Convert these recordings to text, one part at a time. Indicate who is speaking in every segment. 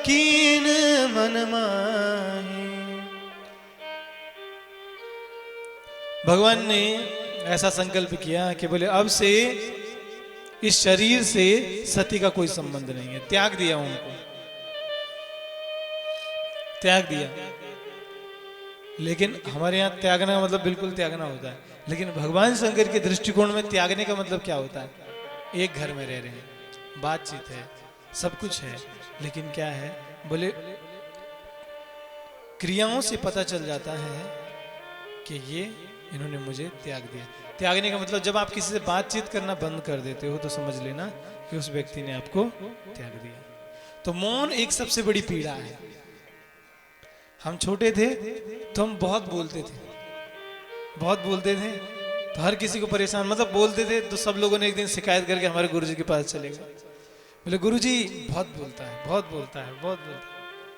Speaker 1: कीन मन माही। भगवान ने ऐसा संकल्प किया कि बोले अब से इस शरीर से सती का कोई संबंध नहीं है, त्याग दिया उनको, त्याग दिया। लेकिन हमारे यहाँ त्यागना का मतलब बिल्कुल त्यागना होता है, लेकिन भगवान शंकर के दृष्टिकोण में त्यागने का मतलब क्या होता है? एक घर में रह रहे हैं, बातचीत है, सब कुछ है, लेकिन क्या है बोले क्रियाओं से पता चल जाता है कि ये इन्होंने मुझे त्याग दिया। त्यागने का मतलब जब आप किसी से बातचीत करना बंद कर देते हो तो समझ लेना कि उस व्यक्ति ने आपको त्याग दिया। तो मौन एक सबसे बड़ी पीड़ा है। हम छोटे थे तो हम बहुत बोलते थे, बहुत बोलते थे, तो हर किसी को परेशान, मतलब बोलते थे तो सब लोगों ने एक दिन शिकायत करके हमारे गुरुजी के पास चले गए, बोले गुरुजी बहुत बोलता है, बहुत बोलता है, बहुत बोलता है।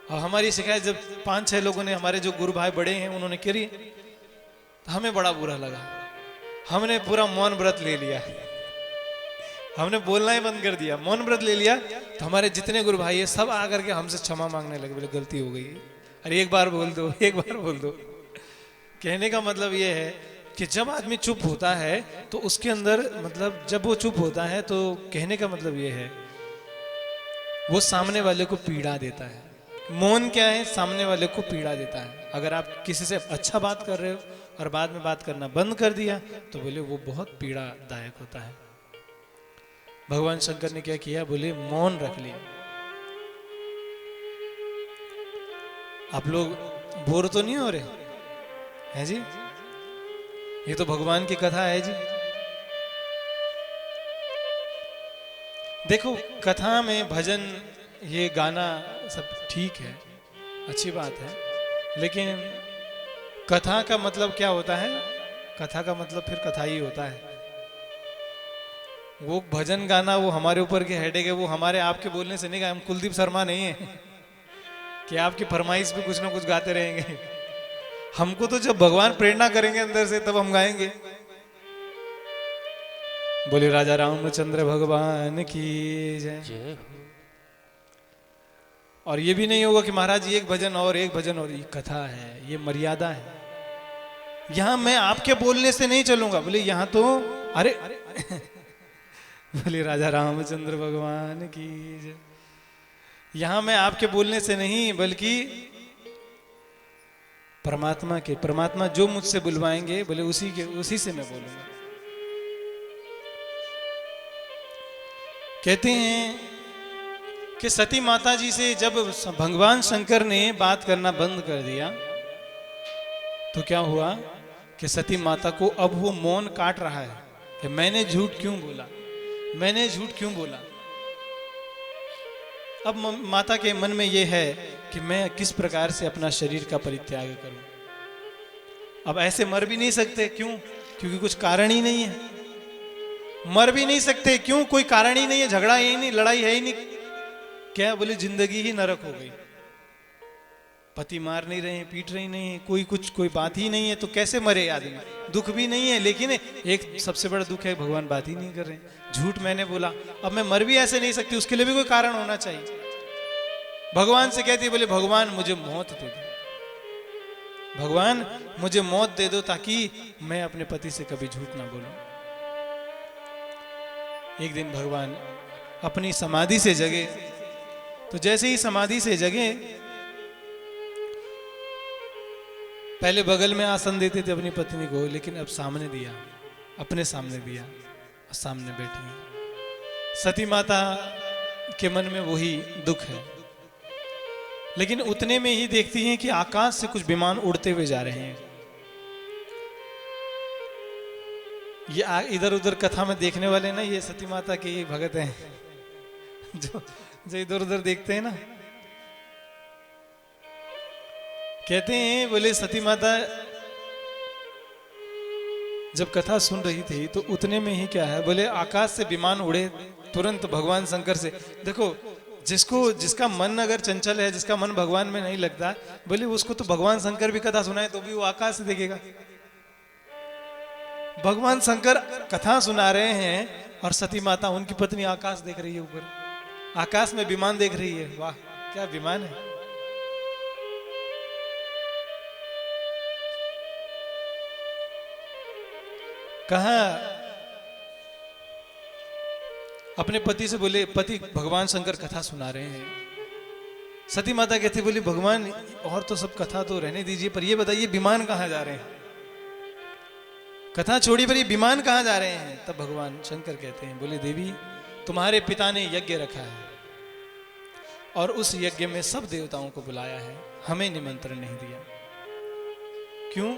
Speaker 1: और हमारी शिकायत जब 5-6 लोगों ने, हमारे जो गुरु भाई बड़े हैं, उन्होंने करी, तो हमें बड़ा बुरा लगा। हमने पूरा मौन व्रत ले लिया, हमने बोलना ही बंद कर दिया, मौन व्रत ले लिया। तो हमारे जितने गुरु भाई है सब आकर के हमसे क्षमा मांगने लगे, बोले गलती हो गई, अरे एक बार बोल दो, एक बार बोल दो। कहने का मतलब ये है कि जब आदमी चुप होता है तो उसके अंदर, मतलब जब वो चुप होता है तो कहने का मतलब ये है वो सामने वाले को पीड़ा देता है। मौन क्या है? सामने वाले को पीड़ा देता है। अगर आप किसी से अच्छा बात कर रहे हो और बाद में बात करना बंद कर दिया तो बोले वो बहुत पीड़ादायक होता है। भगवान शंकर ने क्या किया? बोले मौन रख लिया। आप लोग बोर तो नहीं हो रहे हैं जी? ये तो भगवान की कथा है जी। देखो कथा में भजन, ये गाना सब ठीक है, अच्छी बात है, लेकिन कथा का मतलब क्या होता है? कथा का मतलब फिर कथा ही होता है। वो भजन गाना वो हमारे ऊपर के हेडेक है, वो हमारे आपके बोलने से नहीं गा। हम कुलदीप शर्मा नहीं है कि आपकी फरमाइश पे कुछ ना कुछ गाते रहेंगे। हमको तो जब भगवान प्रेरणा करेंगे अंदर से तब हम गाएंगे। बोले राजा रामचंद्र भगवान की जय। और ये भी नहीं होगा कि महाराज जी एक भजन और, एक भजन और। ये कथा है, ये मर्यादा है। यहां मैं आपके बोलने से नहीं चलूंगा। बोले यहां तो अरे बोले राजा रामचंद्र भगवान की जय। यहां मैं आपके बोलने से नहीं, बल्कि परमात्मा के, परमात्मा जो मुझसे बुलवाएंगे बोले उसी से मैं बोलूंगा। कहते हैं कि सती माता जी से जब भगवान शंकर ने बात करना बंद कर दिया तो क्या हुआ कि सती माता को अब वो मौन काट रहा है कि मैंने झूठ क्यों बोला, मैंने झूठ क्यों बोला। अब माता के मन में ये है कि मैं किस प्रकार से अपना शरीर का परित्याग करूं। अब ऐसे मर भी नहीं सकते, क्यों? क्योंकि कुछ कारण ही नहीं है। मर भी नहीं सकते, क्यों? कोई कारण ही नहीं है, झगड़ा ही नहीं, लड़ाई है ही नहीं। क्या? बोले जिंदगी ही नरक हो गई। पति मार नहीं रहे, पीट रही नहीं, कोई बात ही नहीं है, तो कैसे मरे आदमी? दुख भी नहीं है, लेकिन एक सबसे बड़ा दुख है भगवान बात ही नहीं कर रहे। झूठ मैंने बोला, अब मैं मर भी ऐसे नहीं सकती, उसके लिए भी कोई कारण होना चाहिए। भगवान से कहती है, बोले भगवान मुझे मौत दे दो, भगवान मुझे मौत दे दो ताकि मैं अपने पति से कभी झूठ ना बोलूं। एक दिन भगवान अपनी समाधि से जगे, तो जैसे ही समाधि से जगे, पहले बगल में आसन देते थे अपनी पत्नी को, लेकिन अब सामने दिया, अपने सामने दिया, सामने बैठी। सती माता के मन में वही दुख है, लेकिन उतने में ही देखती हैं कि आकाश से कुछ विमान उड़ते हुए जा रहे हैं। ये इधर उधर कथा में देखने वाले ना, ये सती माता के ये भगत हैं जो इधर उधर देखते हैं ना। कहते हैं, बोले सती माता जब कथा सुन रही थी तो उतने में ही क्या है, बोले आकाश से विमान उड़े तुरंत भगवान शंकर से। देखो जिसका मन अगर चंचल है, जिसका मन भगवान में नहीं लगता, बोले उसको तो भगवान शंकर भी कथा सुनाए तो भी वो आकाश से देखेगा। भगवान शंकर कथा सुना रहे हैं और सती माता उनकी पत्नी आकाश देख रही है, ऊपर आकाश में विमान देख रही है। वाह! क्या विमान है? कहा अपने पति से बोले, पति भगवान शंकर कथा सुना रहे हैं। सती माता कहती बोली भगवान और तो सब कथा तो रहने दीजिए, पर ये बताइए विमान कहाँ जा रहे हैं? कथा छोड़ी पर ये विमान कहाँ जा रहे हैं? तब भगवान शंकर कहते हैं, बोले देवी तुम्हारे पिता ने यज्ञ रखा है और उस यज्ञ में सब देवताओं को बुलाया है, हमें निमंत्रण नहीं दिया। क्यों?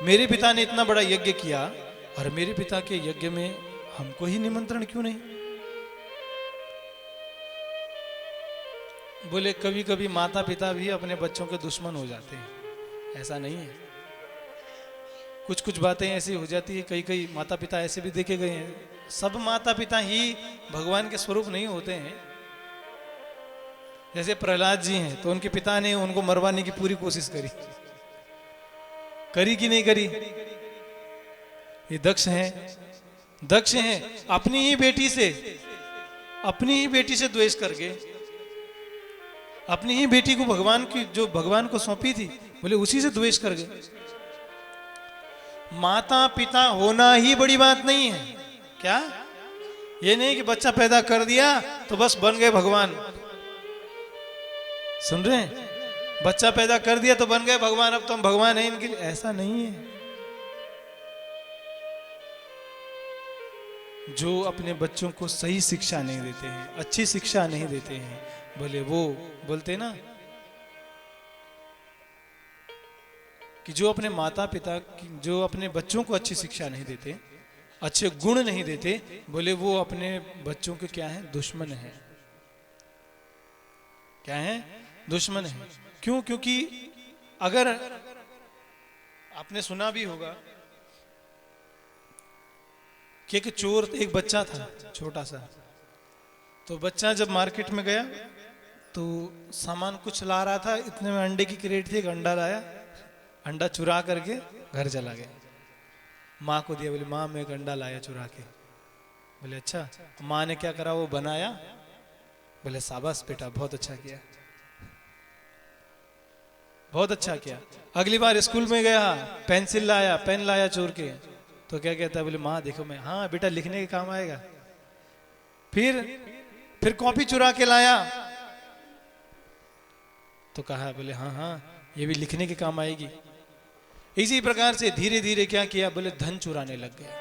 Speaker 1: मेरे पिता ने इतना बड़ा यज्ञ किया और मेरे पिता के यज्ञ में हमको ही निमंत्रण क्यों नहीं? बोले कभी कभी माता पिता भी अपने बच्चों के दुश्मन हो जाते हैं, ऐसा नहीं है। कुछ कुछ बातें ऐसी हो जाती है, कई कई माता पिता ऐसे भी देखे गए हैं। सब माता पिता ही भगवान के स्वरूप नहीं होते हैं। जैसे प्रहलाद जी हैं तो उनके पिता ने उनको मरवाने की पूरी कोशिश करी कि नहीं करी? ये दक्ष हैं अपनी ही बेटी से द्वेष करके, अपनी ही बेटी को भगवान की जो भगवान को सौंपी थी, बोले उसी से द्वेष कर गए। माता पिता होना ही बड़ी बात नहीं है क्या? ये नहीं कि बच्चा पैदा कर दिया तो बस बन गए भगवान। सुन रहे हैं? बच्चा पैदा कर दिया तो बन गए भगवान, अब तो हम भगवान हैं इनके लिए, ऐसा नहीं है। जो अपने बच्चों को सही शिक्षा नहीं देते हैं, अच्छी शिक्षा नहीं देते हैं, बोले वो बोलते ना कि जो अपने माता पिता जो अपने बच्चों को अच्छी शिक्षा नहीं देते, अच्छे गुण नहीं देते, बोले वो अपने बच्चों के क्या है? दुश्मन है। क्या है? दुश्मन है। क्यों? क्योंकि अगर आपने सुना भी होगा कि एक चोर, एक बच्चा था छोटा सा, तो बच्चा जब मार्केट में गया तो सामान कुछ ला रहा था, इतने में अंडे की क्रेट थी, एक अंडा लाया, अंडा चुरा करके घर चला गया। माँ को दिया, बोले माँ मैं एक अंडा लाया चुरा के। बोले अच्छा। माँ ने क्या करा? वो बनाया। बोले शाबाश बेटा, बहुत अच्छा किया, बहुत अच्छा किया। अगली बार स्कूल में गया, पेंसिल लाया, पेन लाया चोर के, तो क्या कहता है? बोले माँ देखो मैं, हाँ बेटा लिखने के काम आएगा। फिर कॉपी चुरा के लाया, तो कहा बोले हाँ हाँ ये भी लिखने के काम आएगी। इसी प्रकार से धीरे धीरे क्या किया? बोले धन चुराने लग गया।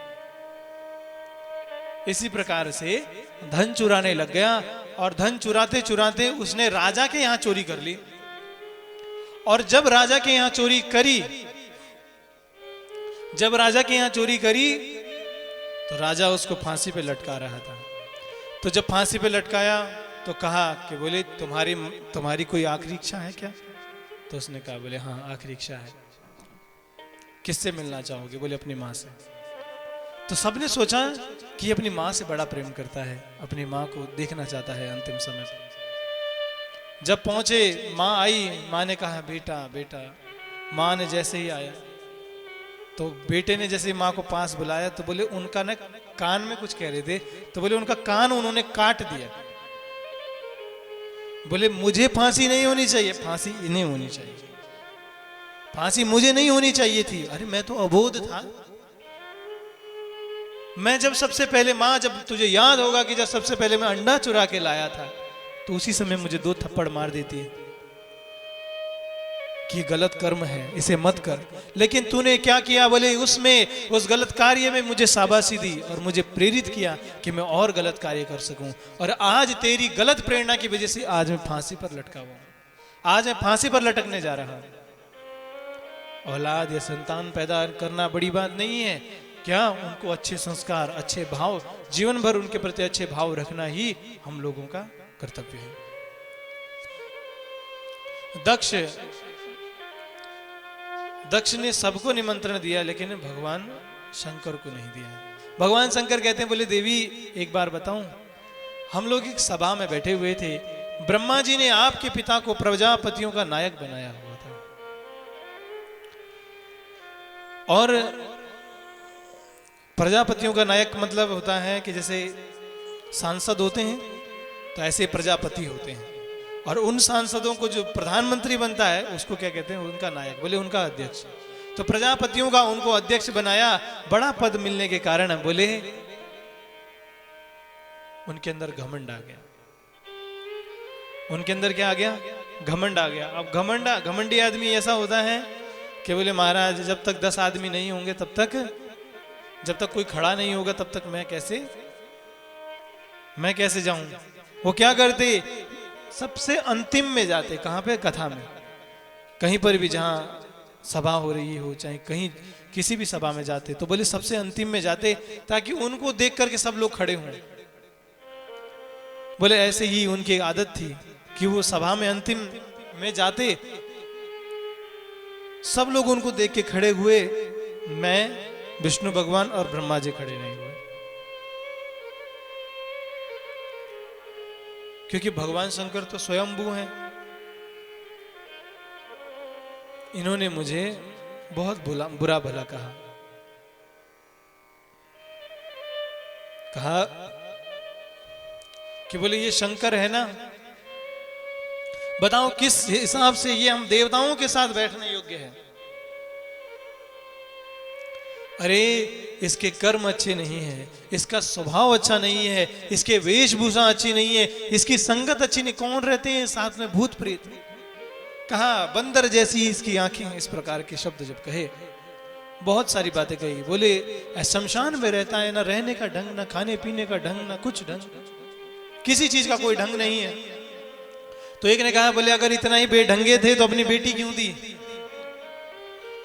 Speaker 1: इसी प्रकार से धन चुराने लग गया और धन चुराते चुराते उसने राजा के यहां चोरी कर ली। और जब राजा के यहां चोरी करी तो राजा उसको फांसी पे लटका रहा था। तो जब फांसी पे लटकाया तो कहा कि बोले तुम्हारी कोई आखिरी इच्छा है क्या? तो उसने कहा बोले हाँ आखिरी इच्छा है। किससे मिलना चाहोगे? बोले अपनी माँ से। तो सबने सोचा कि अपनी माँ से बड़ा प्रेम करता है, अपनी माँ को देखना चाहता है अंतिम समय पर। जब पहुंचे, माँ आई, माँ ने कहा बेटा बेटा। माँ ने जैसे ही आया तो बेटे ने जैसे माँ को पास बुलाया तो बोले उनका ना कान में कुछ कह रहे थे, तो बोले उनका कान उन्होंने काट दिया। बोले मुझे फांसी नहीं होनी चाहिए, फांसी इन्हें होनी चाहिए, फांसी मुझे नहीं होनी चाहिए थी। अरे मैं तो अबोध था। मैं जब सबसे पहले, माँ जब तुझे याद होगा कि जब सबसे पहले मैं अंडा चुरा के लाया था तो उसी समय मुझे 2 थप्पड़ मार देती है कि गलत कर्म है, इसे मत कर। लेकिन तूने क्या किया? बोले उसमें, उस गलत कार्य में मुझे शाबाशी दी और मुझे प्रेरित किया कि मैं और गलत कार्य कर सकूं। और आज तेरी गलत प्रेरणा की वजह से आज मैं फांसी पर लटका हुआ हूं। आज मैं फांसी पर लटकने जा रहा हूं। औलाद या संतान पैदा करना बड़ी बात नहीं है क्या? उनको अच्छे संस्कार, अच्छे भाव, जीवन भर उनके प्रति अच्छे भाव रखना ही हम लोगों का कर्तव्य है। दक्ष ने सबको निमंत्रण दिया लेकिन भगवान शंकर को नहीं दिया। भगवान शंकर कहते हैं, बोले देवी एक बार बताऊं, हम लोग एक सभा में बैठे हुए थे, ब्रह्मा जी ने आपके पिता को प्रजापतियों का नायक बनाया हुआ था और प्रजापतियों का नायक मतलब होता है कि जैसे सांसद होते हैं तो ऐसे प्रजापति होते हैं। और उन सांसदों को जो प्रधानमंत्री बनता है उसको क्या कहते हैं? उनका नायक, बोले उनका अध्यक्ष। तो प्रजापतियों का उनको अध्यक्ष बनाया, बड़ा पद मिलने के कारण बोले उनके अंदर घमंड आ गया। उनके अंदर क्या आ गया? घमंड आ गया। अब घमंडी आदमी ऐसा होता है कि बोले महाराज जब तक 10 आदमी नहीं होंगे तब तक, जब तक कोई खड़ा नहीं होगा तब तक मैं कैसे जाऊं। वो क्या करते? सबसे अंतिम में जाते। कहां पे? कथा में, कहीं पर भी जहां सभा हो रही हो, चाहे कहीं किसी भी सभा में जाते तो बोले सबसे अंतिम में जाते, ताकि उनको देख करके सब लोग खड़े हों। बोले ऐसे ही उनकी आदत थी कि वो सभा में अंतिम में जाते, सब लोग उनको देख के खड़े हुए, मैं, विष्णु भगवान और ब्रह्मा जी खड़े नहीं हुए। क्योंकि भगवान शंकर तो स्वयंभू हैं। इन्होंने मुझे बहुत बुरा भला कहा कि बोले ये शंकर है ना, बताओ किस हिसाब से ये हम देवताओं के साथ बैठने योग्य है? अरे इसके कर्म अच्छे नहीं है, इसका स्वभाव अच्छा नहीं है, इसके वेशभूषा अच्छी नहीं है, इसकी संगत अच्छी नहीं। कौन रहते हैं साथ में? भूत प्रेत। कहा बंदर जैसी इसकी आंखें। इस प्रकार के शब्द जब कहे, बहुत सारी बातें कही। बोले शमशान में रहता है, ना रहने का ढंग, ना खाने पीने का ढंग, ना कुछ ढंग, किसी चीज का कोई ढंग नहीं है। तो एक ने कहा बोले अगर इतना ही बेढंगे थे तो अपनी बेटी क्यों दी?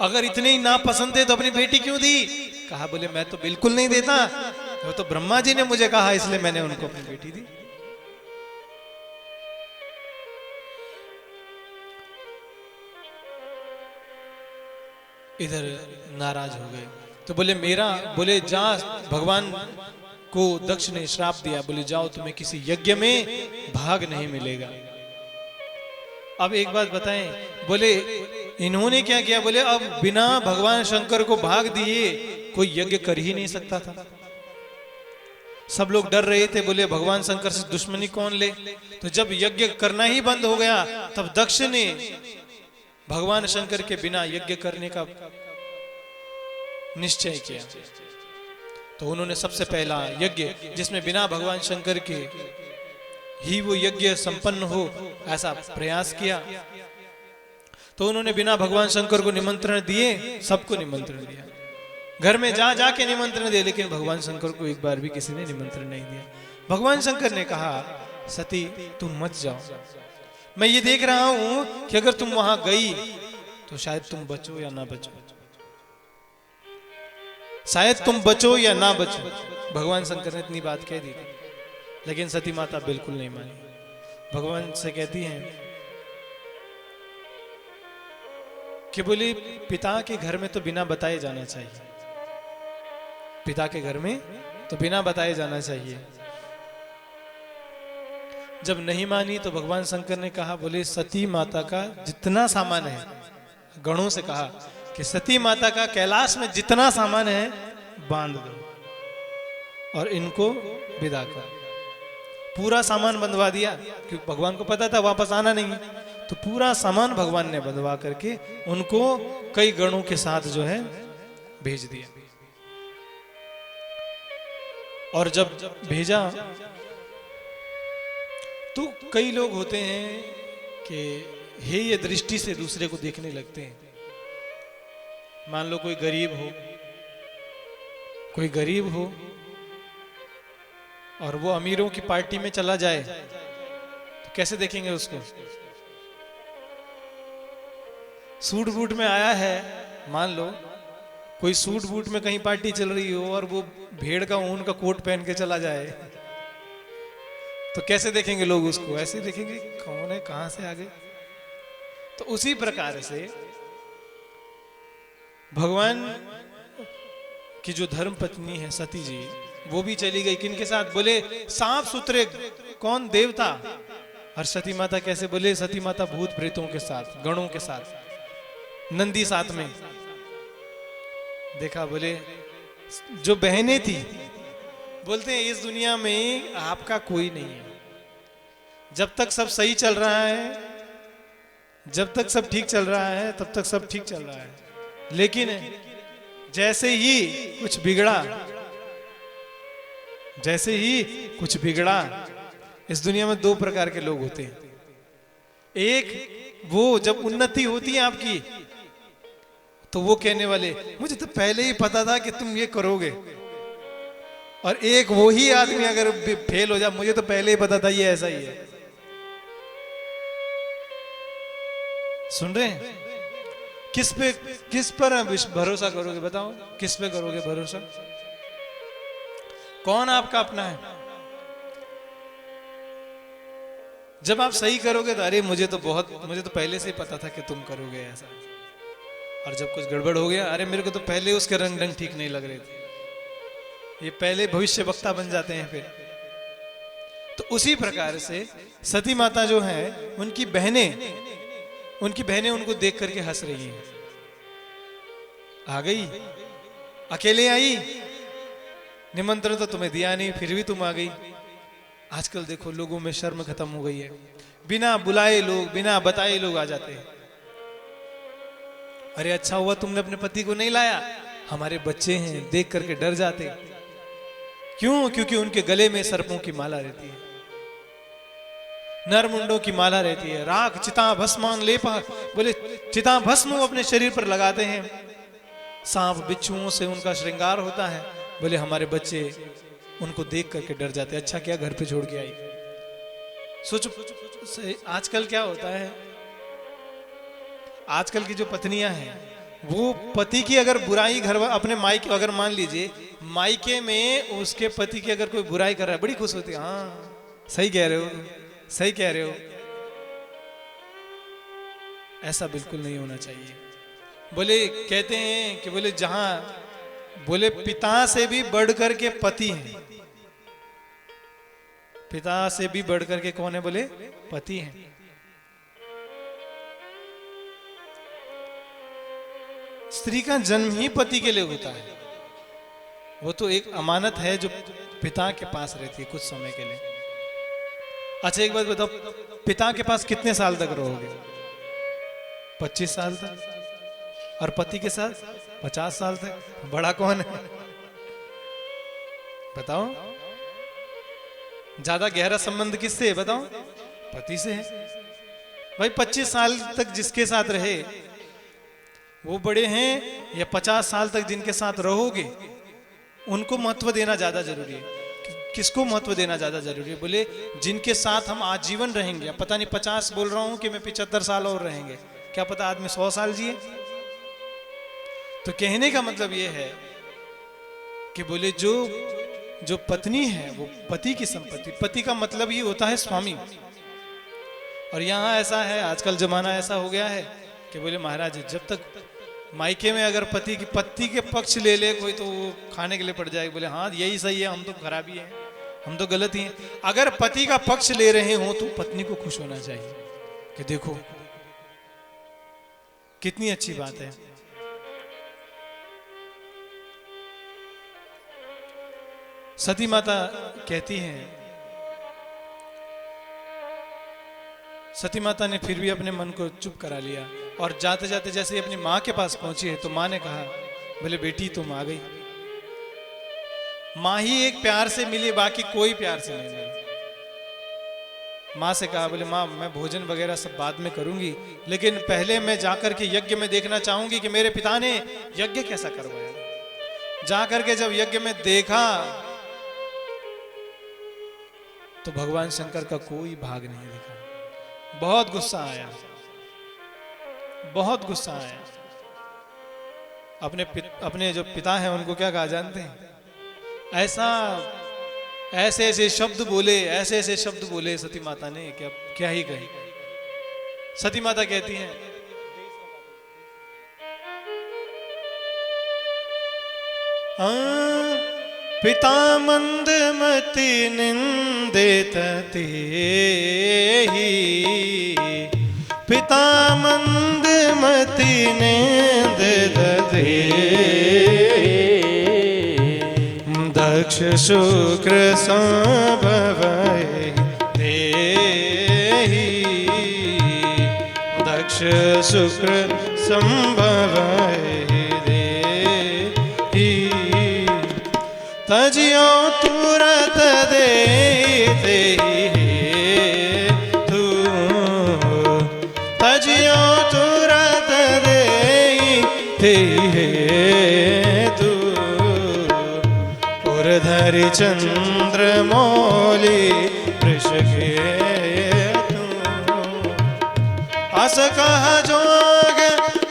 Speaker 1: अगर इतने ही नापसंद थे तो अपनी बेटी क्यों दी? कहा बोले मैं तो बिल्कुल नहीं देता, वो तो ब्रह्मा जी ने मुझे कहा इसलिए मैंने उनको अपनी बेटी दी। इधर नाराज हो गए। तो बोले बोले जा, भगवान को दक्ष ने श्राप दिया, बोले जाओ तुम्हें किसी यज्ञ में भाग नहीं मिलेगा। अब एक बात बताएं, बोले इन्होंने क्या किया? बोले अब बिना भगवान शंकर को भाग दिए कोई यज्ञ कर ही नहीं सकता था। सब लोग डर रहे थे, बोले भगवान शंकर से दुश्मनी कौन ले। तो जब यज्ञ करना ही बंद हो गया तब दक्ष ने भगवान शंकर के बिना यज्ञ करने का निश्चय किया। तो उन्होंने सबसे पहला यज्ञ जिसमें बिना भगवान शंकर के ही वो यज्ञ संपन्न हो, ऐसा प्रयास किया। तो उन्होंने बिना भगवान शंकर को निमंत्रण दिए, सबको निमंत्रण दिया, घर में जा के निमंत्रण दिया, लेकिन भगवान शंकर को एक बार भी किसी ने निमंत्रण नहीं दिया। भगवान शंकर ने कहा सती तुम मत जाओ, मैं ये देख रहा हूं कि अगर तुम वहां गई तो शायद तुम बचो या ना बचो, शायद तुम बचो या ना बचो। भगवान शंकर ने इतनी बात कह दी, लेकिन सती माता बिल्कुल नहीं मानी। भगवान से कहती हैं कि बोली पिता के घर में तो बिना बताए जाना चाहिए, पिता के घर में तो बिना बताए जाना चाहिए। जब नहीं मानी तो भगवान शंकर ने कहा, बोले सती माता का जितना सामान है, गणों से कहा कि सती माता का कैलाश में जितना सामान है बांध दो और इनको विदा कर। पूरा सामान बंधवा दिया, क्योंकि भगवान को पता था वापस आना नहीं, तो पूरा सामान भगवान ने बंधवा करके उनको कई गणों के साथ जो है भेज दिया। और जब भेजा तो कई लोग होते हैं कि हे ये दृष्टि से दूसरे को देखने लगते हैं। मान लो कोई गरीब हो और वो अमीरों की पार्टी में चला जाए तो कैसे देखेंगे उसको? सूट बूट में आया है, मान लो कोई सूट बूट में कहीं पार्टी चल रही हो और वो भेड़ का ऊन का कोट पहन के चला जाए तो कैसे देखेंगे लोग उसको? ऐसे देखेंगे कौन है, कहां से आ गए। तो उसी प्रकार से भगवान की जो धर्म पत्नी है सती जी, वो भी चली गई। किनके साथ? बोले साफ सुथरे, कौन? देवता। और सती माता कैसे? बोले सती माता भूत प्रेतों के साथ, गणों के साथ, नंदी साथ में। देखा, बोले जो बहनें थी, बोलते हैं इस दुनिया में आपका कोई नहीं है, जब तक सब सही चल रहा है, जब तक सब ठीक चल रहा है, तब तक सब ठीक चल रहा है। लेकिन जैसे ही कुछ बिगड़ा, जैसे ही कुछ बिगड़ा, इस दुनिया में दो प्रकार के लोग होते हैं। एक वो जब उन्नति होती है आपकी, तो वो कहने वाले मुझे तो पहले ही पता था कि तुम ये करोगे। और एक वो ही आदमी अगर फेल हो जाए, मुझे तो पहले ही पता था ये ऐसा ही है। सुन रहे हैं? किस पर भरोसा करोगे बताओ? किस पे करोगे भरोसा? कौन आपका अपना है? जब आप सही करोगे तो अरे मुझे तो पहले से ही पता था कि तुम करोगे ऐसा। और जब कुछ गड़बड़ हो गया, अरे मेरे को तो पहले उसके रंग ढंग ठीक नहीं लग रहे थे। ये पहले भविष्य वक्ता बन जाते हैं फिर। तो उसी प्रकार से सती माता जो है, उनकी बहनें उनको देख करके हंस रही हैं। आ गई, अकेले आई, निमंत्रण तो तुम्हें दिया नहीं, फिर भी तुम आ गई। आजकल देखो लोगों में शर्म खत्म हो गई है। बिना बुलाए लोग, बिना बताए लोग आ जाते हैं। अरे अच्छा हुआ तुमने अपने पति को नहीं लाया, हमारे बच्चे हैं देख करके डर जाते। क्यों? क्योंकि उनके गले में सर्पों की माला रहती है, नरमुंडों की माला रहती है। राख चिता भस्मान लेपा, बोले चिता भस्म वो अपने शरीर पर लगाते हैं। सांप बिच्छुओं से उनका श्रृंगार होता है। बोले हमारे बच्चे उनको देख करके डर जाते। अच्छा क्या घर पे छोड़ के आई। सोचो आजकल क्या होता है, आजकल की जो पत्नियां हैं, वो पति की अगर बुराई घर अपने मायके, अगर मान लीजिए मायके में उसके पति की अगर कोई बुराई कर रहा है, बड़ी खुश होती है। हाँ सही कह रहे हो, सही कह रहे हो। ऐसा बिल्कुल नहीं होना चाहिए। बोले कहते हैं कि बोले जहां, बोले पिता से भी बढ़कर के पति हैं। पिता से भी बढ़कर के कौन है? बोले पति हैं। स्त्री का जन्म ही पति के लिए होता है। वो तो एक अमानत है जो पिता के पास रहती है कुछ समय के लिए। अच्छा एक बात बताओ, पिता के पास कितने साल तक रहोगे? 25 साल तक। और पति के साथ 50 साल तक। बड़ा कौन है बताओ? ज्यादा गहरा संबंध किससे है बताओ? पति से है भाई। 25 साल तक जिसके साथ रहे वो बड़े हैं, या 50 साल तक जिनके साथ रहोगे उनको महत्व देना ज्यादा जरूरी है। किसको महत्व देना ज्यादा जरूरी है? बोले जिनके साथ हम आजीवन रहेंगे। पता नहीं 50 बोल रहा हूं कि मैं 75 साल और रहेंगे, क्या पता आदमी 100 साल जिए। तो कहने का मतलब ये है कि बोले जो पत्नी है वो पति की संपत्ति। पति का मतलब ही होता है स्वामी। और यहाँ ऐसा है, आजकल जमाना ऐसा हो गया है कि बोले महाराज जब तक मायके में अगर पति के पक्ष ले ले कोई, तो वो खाने के लिए पड़ जाएगा। बोले हाँ यही सही है, हम तो खराबी है, हम तो गलत ही हैं। अगर पति का पक्ष ले रहे हो तो पत्नी को खुश होना चाहिए कि देखो कितनी अच्छी बात है। सती माता कहती हैं, सती माता ने फिर भी अपने मन को चुप करा लिया और जाते जाते जैसे अपनी माँ के पास पहुंची है तो माँ ने कहा, बोले बेटी तुम आ गई। माँ ही एक प्यार से मिली, बाकी कोई प्यार से नहीं मिली। माँ से कहा, बोले माँ मैं भोजन वगैरह सब बाद में करूंगी, लेकिन पहले मैं जाकर के यज्ञ में देखना चाहूंगी कि मेरे पिता ने यज्ञ कैसा करवाया। जाकर के जब यज्ञ में देखा तो भगवान शंकर का कोई भाग नहीं दिखा। बहुत गुस्सा आया, बहुत गुस्सा आया। अपने जो पिता हैं उनको क्या कहा जानते हैं? ऐसे ऐसे शब्द बोले, ऐसे ऐसे शब्द बोले सती माता ने, क्या ही कही। सती माता कहती हैं, पिता मंदमति निंदित तेहि, पिता मंदमति निंदित तेहि, दक्ष शुक्र संभवहि तेहि। दक्ष शुक्र संभव दे तजियो तुरत दे तू तजियो तुरत दे तू उर्धरि चंद्र मौली वृषके तू अस कह जोग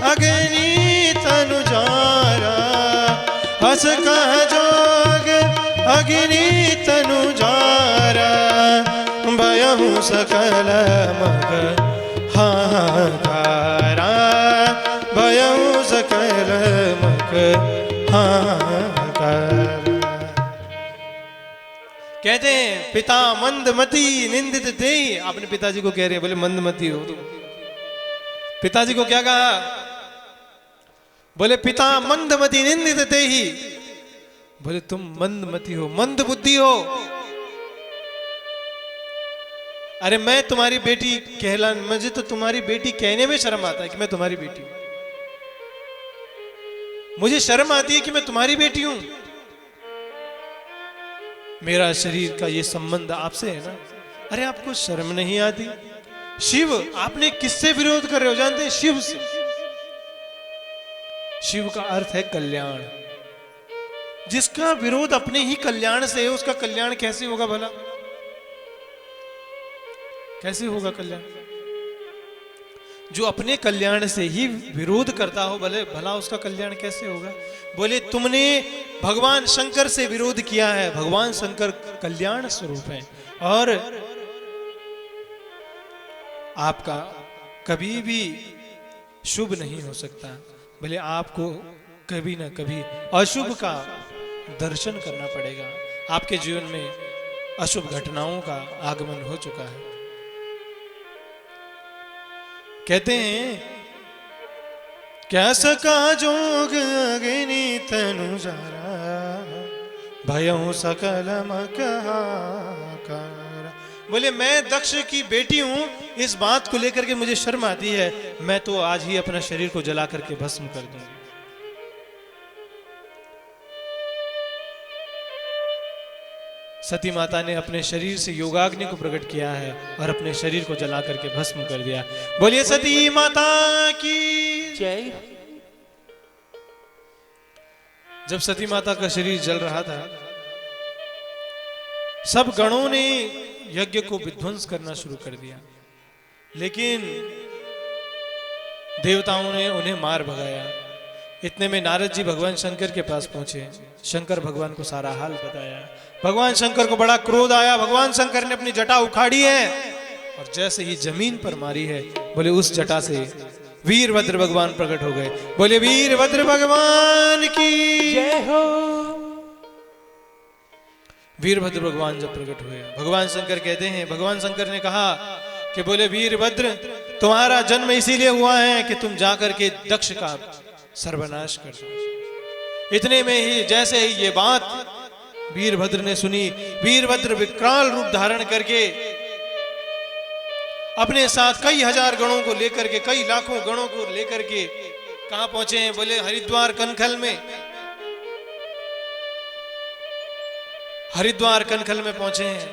Speaker 1: अग्नि तनु जारा अस कह जोग अग्नि तनु जारा भयहु सकल मग हाहाकारा भयहु सकल मग हाहाकारा। कहते हैं पिता मंदमती निंदित ते, अपने पिताजी को कह रहे हैं, बोले मंदमती हो तुम। पिताजी को क्या कहा? बोले पिता मंदमती निंदित ते ही, बोले तुम मंदमती हो, मंद बुद्धि हो। अरे मैं तुम्हारी बेटी कहला, मुझे तो तुम्हारी बेटी कहने में शर्म आता है कि मैं तुम्हारी बेटी हूं। मुझे शर्म आती है कि मैं तुम्हारी बेटी हूं। मेरा शरीर का ये संबंध आपसे है ना। अरे आपको शर्म नहीं आती? शिव, आपने किससे विरोध कर रहे हो? जानते हैं? शिव से। शिव का अर्थ है कल्याण। जिसका विरोध अपने ही कल्याण से है, उसका कल्याण कैसे होगा भला? कैसे होगा कल्याण? जो अपने कल्याण से ही विरोध करता हो, भले भला उसका कल्याण कैसे होगा? बोले तुमने भगवान शंकर से विरोध किया है। भगवान शंकर कल्याण स्वरूप है और आपका कभी भी शुभ नहीं हो सकता। भले आपको कभी ना कभी अशुभ का दर्शन करना पड़ेगा। आपके जीवन में अशुभ घटनाओं का आगमन हो चुका है। कहते हैं क्या सका जोग अग्नि तनु जारा भयहु सकल मकहाकारा। बोले मैं दक्ष की बेटी हूं, इस बात को लेकर के मुझे शर्म आती है। मैं तो आज ही अपना शरीर को जला करके भस्म कर दूंगी। सती माता ने अपने शरीर से योगाग्नि को प्रकट किया है और अपने शरीर को जला करके भस्म कर दिया। बोलिए सती माता की जय। जब सती माता का शरीर जल रहा था, सब गणों ने यज्ञ को विध्वंस करना शुरू कर दिया, लेकिन देवताओं ने उन्हें मार भगाया। इतने में नारद जी भगवान शंकर के पास पहुंचे। शंकर भगवान को सारा हाल बताया। भगवान शंकर को बड़ा क्रोध आया। भगवान शंकर ने अपनी जटा उखाड़ी है और जैसे ही जमीन पर मारी है, बोले उस जटा से वीरभद्र भगवान प्रकट हो गए। बोले वीरभद्र भगवान की जय हो। वीरभद्र भगवान जब प्रकट हुए, भगवान शंकर कहते हैं, भगवान शंकर ने कहा कि बोले वीरभद्र तुम्हारा जन्म इसीलिए हुआ है कि तुम जाकर के दक्ष का सर्वनाश कर दो। इतने में ही जैसे ही ये बात वीरभद्र ने सुनी, वीरभद्र विकराल रूप धारण करके अपने साथ कई हजार गणों को लेकर के, कई लाखों गणों को लेकर के कहां पहुंचे हैं? बोले हरिद्वार कनखल में। हरिद्वार कनखल में पहुंचे हैं।